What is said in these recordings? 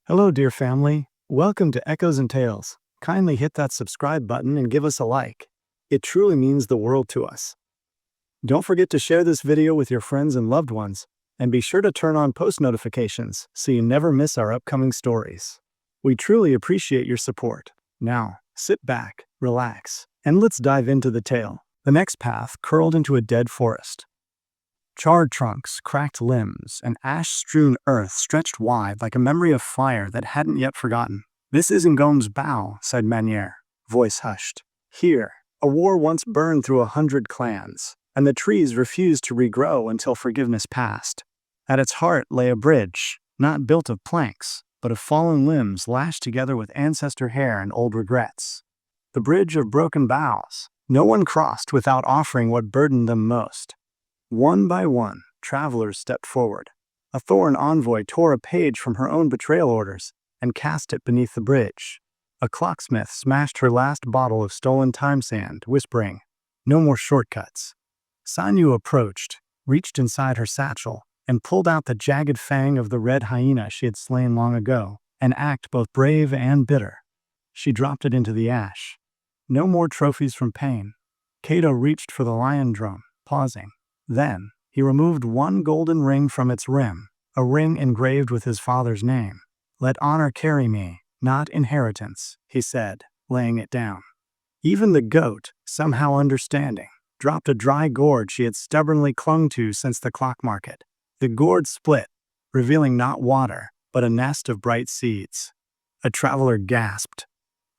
Hello, dear family. Welcome to Echoes and Tales. Kindly hit that subscribe button and give us a like. It truly means the world to us. Don't forget to share this video with your friends and loved ones, and be sure to turn on post notifications so you never miss our upcoming stories. We truly appreciate your support. Now, sit back, relax, and let's dive into the tale. The next path curled into a dead forest. Charred trunks, cracked limbs, and ash-strewn earth stretched wide like a memory of fire that hadn't yet forgotten. "This isn't Gome's bow," said Manier, voice hushed. "Here, a war once burned through 100 clans, and the trees refused to regrow until forgiveness passed. At its heart lay a bridge, not built of planks, but of fallen limbs lashed together with ancestor hair and old regrets. The bridge of broken boughs. No one crossed without offering what burdened them most. One by one, travelers stepped forward. A Thorn envoy tore a page from her own betrayal orders and cast it beneath the bridge. A clocksmith smashed her last bottle of stolen time sand, whispering, "No more shortcuts." Sanyu approached, reached inside her satchel, and pulled out the jagged fang of the red hyena she had slain long ago, an act both brave and bitter. She dropped it into the ash. No more trophies from pain. Cato reached for the lion drum, pausing. Then, he removed one golden ring from its rim, a ring engraved with his father's name. "Let honor carry me, not inheritance," he said, laying it down. Even the goat, somehow understanding, dropped a dry gourd she had stubbornly clung to since the clock market. The gourd split, revealing not water, but a nest of bright seeds. A traveler gasped.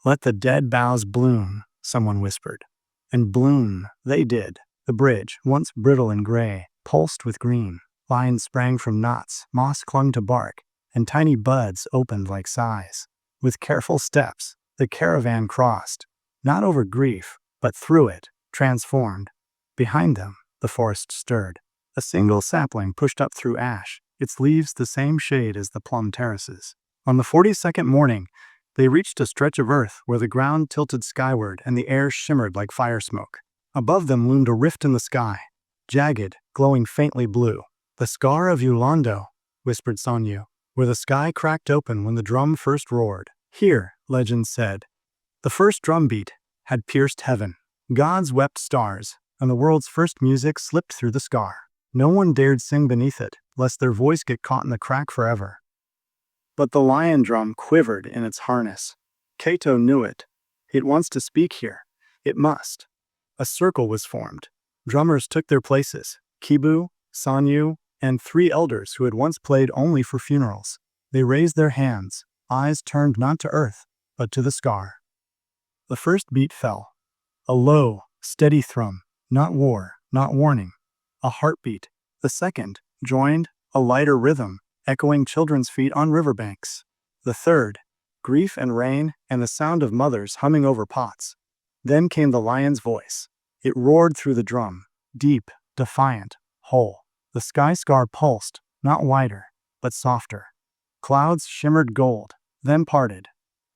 "Let the dead boughs bloom," someone whispered. And bloom they did. The bridge, once brittle and gray, pulsed with green. Vines sprang from knots, moss clung to bark, and tiny buds opened like sighs. With careful steps, the caravan crossed, not over grief, but through it, transformed. Behind them, the forest stirred. A single sapling pushed up through ash, its leaves the same shade as the plum terraces. On the 42nd morning, they reached a stretch of earth where the ground tilted skyward and the air shimmered like fire smoke. Above them loomed a rift in the sky, jagged, glowing faintly blue. "The scar of Yolando," whispered Sanyu, where the sky cracked open when the drum first roared. Here, legend said, the first drum beat had pierced heaven. Gods wept stars, and the world's first music slipped through the scar. No one dared sing beneath it, lest their voice get caught in the crack forever. But the lion drum quivered in its harness. Cato knew it. It wants to speak here. It must. A circle was formed. Drummers took their places, Kibu, Sanyu, and 3 elders who had once played only for funerals. They raised their hands, eyes turned not to earth, but to the scar. The first beat fell. A low, steady thrum, not war, not warning. A heartbeat. The second joined, a lighter rhythm, echoing children's feet on riverbanks. The third, grief and rain and the sound of mothers humming over pots. Then came the lion's voice. It roared through the drum, deep, defiant, whole. The sky scar pulsed, not wider, but softer. Clouds shimmered gold, then parted.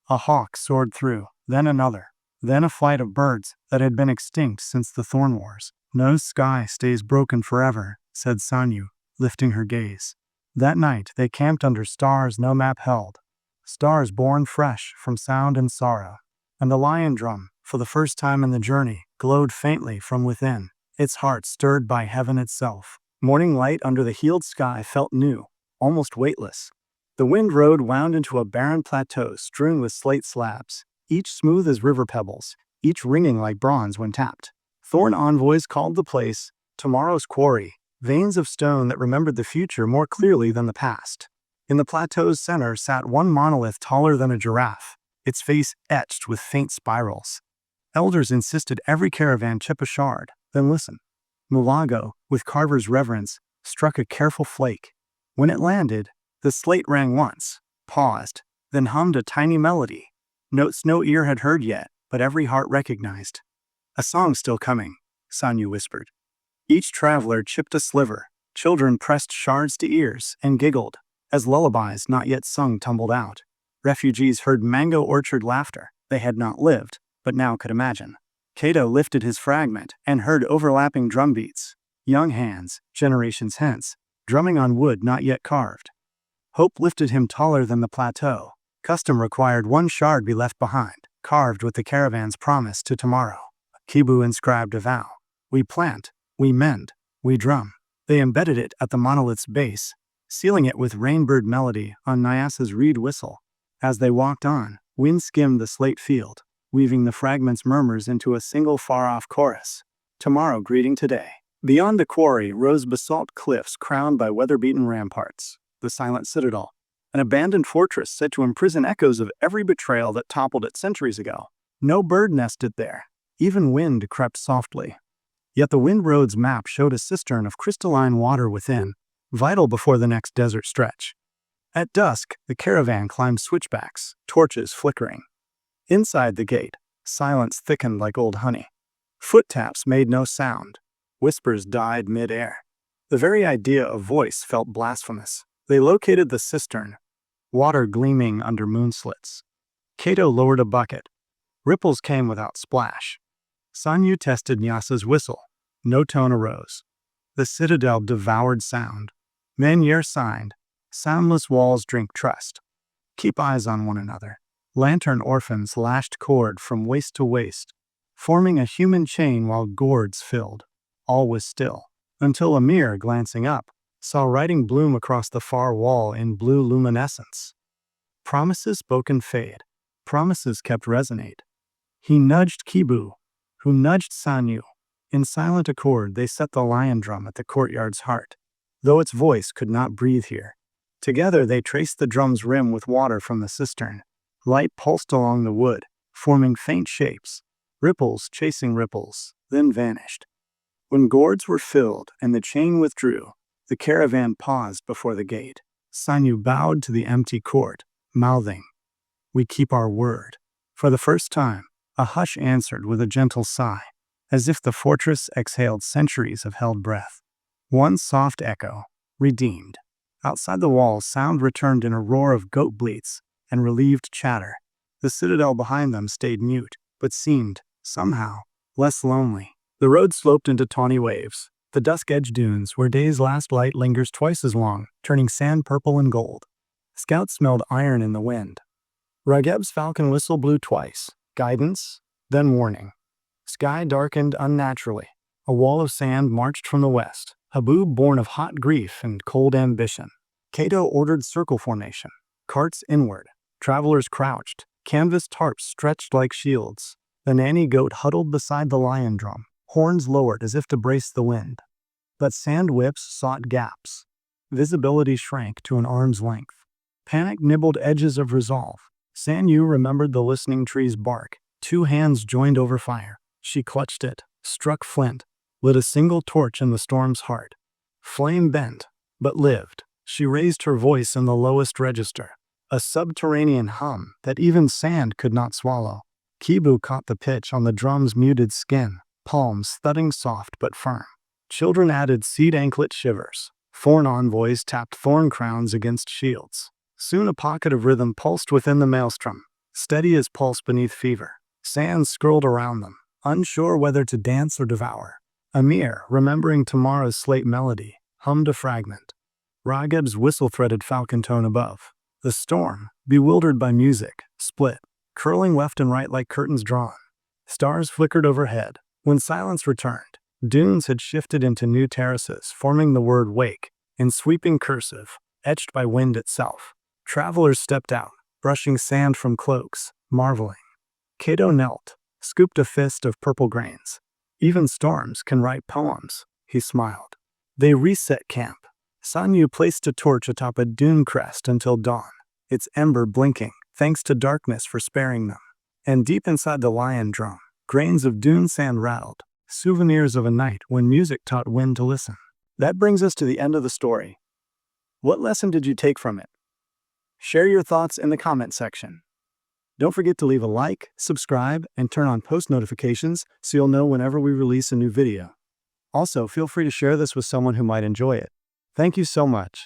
A hawk soared through, then another, then a flight of birds that had been extinct since the Thorn Wars. "No sky stays broken forever," said Sanyu, lifting her gaze. That night they camped under stars no map held, stars born fresh from sound and sorrow. And the lion drum, for the first time in the journey, glowed faintly from within, its heart stirred by heaven itself. Morning light under the healed sky felt new, almost weightless. The wind road wound into a barren plateau strewn with slate slabs, each smooth as river pebbles, each ringing like bronze when tapped. Thorn envoys called the place tomorrow's quarry, veins of stone that remembered the future more clearly than the past. In the plateau's center sat one monolith taller than a giraffe, its face etched with faint spirals. Elders insisted every caravan chip a shard, then listen. Mulago, with carver's reverence, struck a careful flake. When it landed, the slate rang once, paused, then hummed a tiny melody. Notes no ear had heard yet, but every heart recognized. "A song still coming," Sanyu whispered. Each traveler chipped a sliver. Children pressed shards to ears and giggled, as lullabies not yet sung tumbled out. Refugees heard mango orchard laughter. They had not lived, but now could imagine. Cato lifted his fragment and heard overlapping drumbeats. Young hands, generations hence, drumming on wood not yet carved. Hope lifted him taller than the plateau. Custom required one shard be left behind, carved with the caravan's promise to tomorrow. Kibu inscribed a vow. We plant, we mend, we drum. They embedded it at the monolith's base, sealing it with rainbird melody on Nyasa's reed whistle. As they walked on, wind skimmed the slate field, weaving the fragments' murmurs into a single far-off chorus. Tomorrow greeting today. Beyond the quarry rose basalt cliffs crowned by weather-beaten ramparts, the silent citadel, an abandoned fortress said to imprison echoes of every betrayal that toppled it centuries ago. No bird nested there. Even wind crept softly. Yet the Wind Road's map showed a cistern of crystalline water within, vital before the next desert stretch. At dusk, the caravan climbed switchbacks, torches flickering. Inside the gate, silence thickened like old honey. Foot taps made no sound. Whispers died mid-air. The very idea of voice felt blasphemous. They located the cistern, water gleaming under moonslits. Kato lowered a bucket. Ripples came without splash. Sanyu tested Nyasa's whistle. No tone arose. The citadel devoured sound. Menyer signed. Soundless walls drink trust. Keep eyes on one another. Lantern orphans lashed cord from waist to waist, forming a human chain while gourds filled. All was still, until Amir, glancing up, saw writing bloom across the far wall in blue luminescence. Promises spoken fade. Promises kept resonate. He nudged Kibu, who nudged Sanyu. In silent accord, they set the lion drum at the courtyard's heart, though its voice could not breathe here. Together they traced the drum's rim with water from the cistern. Light pulsed along the wood, forming faint shapes, ripples chasing ripples, then vanished. When gourds were filled and the chain withdrew, the caravan paused before the gate. Sanyu bowed to the empty court, mouthing, "We keep our word." For the first time, a hush answered with a gentle sigh, as if the fortress exhaled centuries of held breath. One soft echo, redeemed. Outside the walls, sound returned in a roar of goat bleats and relieved chatter. The citadel behind them stayed mute, but seemed, somehow, less lonely. The road sloped into tawny waves, the dusk-edged dunes where day's last light lingers twice as long, turning sand purple and gold. Scouts smelled iron in the wind. Ragheb's falcon whistle blew twice, guidance, then warning. Sky darkened unnaturally. A wall of sand marched from the west, Habub born of hot grief and cold ambition. Kato ordered circle formation, carts inward. Travelers crouched, canvas tarps stretched like shields. The nanny goat huddled beside the lion drum, horns lowered as if to brace the wind. But sand whips sought gaps. Visibility shrank to an arm's length. Panic nibbled edges of resolve. Sanyu remembered the listening tree's bark. 2 hands joined over fire. She clutched it, struck flint, lit a single torch in the storm's heart. Flame bent, but lived. She raised her voice in the lowest register, a subterranean hum that even sand could not swallow. Kibu caught the pitch on the drum's muted skin, palms thudding soft but firm. Children added seed anklet shivers. Thorn envoys tapped thorn crowns against shields. Soon a pocket of rhythm pulsed within the maelstrom, steady as pulse beneath fever. Sands scrolled around them, unsure whether to dance or devour. Amir, remembering tomorrow's slate melody, hummed a fragment. Ragheb's whistle-threaded falcon tone above. The storm, bewildered by music, split, curling left and right like curtains drawn. Stars flickered overhead. When silence returned, dunes had shifted into new terraces, forming the word wake, in sweeping cursive, etched by wind itself. Travelers stepped out, brushing sand from cloaks, marveling. Kato knelt, scooped a fist of purple grains. Even storms can write poems, he smiled. They reset camp. Sanyu placed a torch atop a dune crest until dawn, its ember blinking, thanks to darkness for sparing them. And deep inside the lion drum, grains of dune sand rattled, souvenirs of a night when music taught wind to listen. That brings us to the end of the story. What lesson did you take from it? Share your thoughts in the comment section. Don't forget to leave a like, subscribe, and turn on post notifications so you'll know whenever we release a new video. Also, feel free to share this with someone who might enjoy it. Thank you so much.